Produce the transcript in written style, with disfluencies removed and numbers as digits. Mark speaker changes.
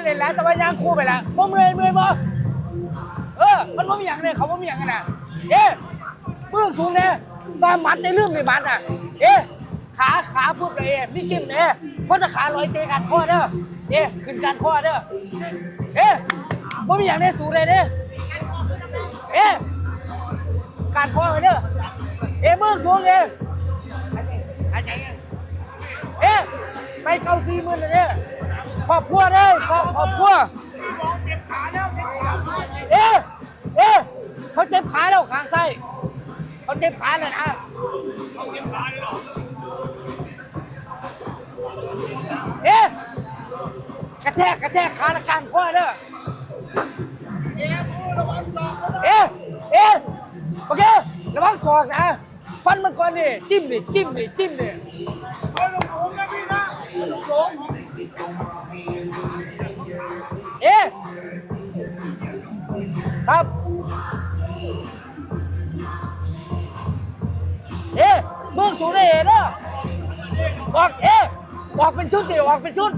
Speaker 1: เล่นแล้วแต่ว่ายางคู่ไปแล้วบ่เมื่อยบ่มันบ่มีอย่างเลยเขาบ่มีอย่างกันน่ะเบื้องสูงเนี่ยตอนมัดในเรื่องในมัดอ่ะขาปุ๊บเลยมีกิ้มเพราะถ้าขาลอยเตะกันข้อเด้อขึ้นกันข้อเด้อบ่มีอย่างในสูงเลยการข้อไปเด้อเบื้องสูงไปเกา40,000เลยครอบครัวเด้อครอบครัวเขาเจ็บขาแล้วข้างซ้ายเขาเจ็บขาเลยนะกระแทกขาละการข้อเด้อโอเคระวังศอกนะฟันมันก่อนดิจิ้มดิเอาลูกหลงนะพี่นะลูกหลงครับเบื้องสูงเลยเด้อออกเป็นชุดดิออกเป็นชุด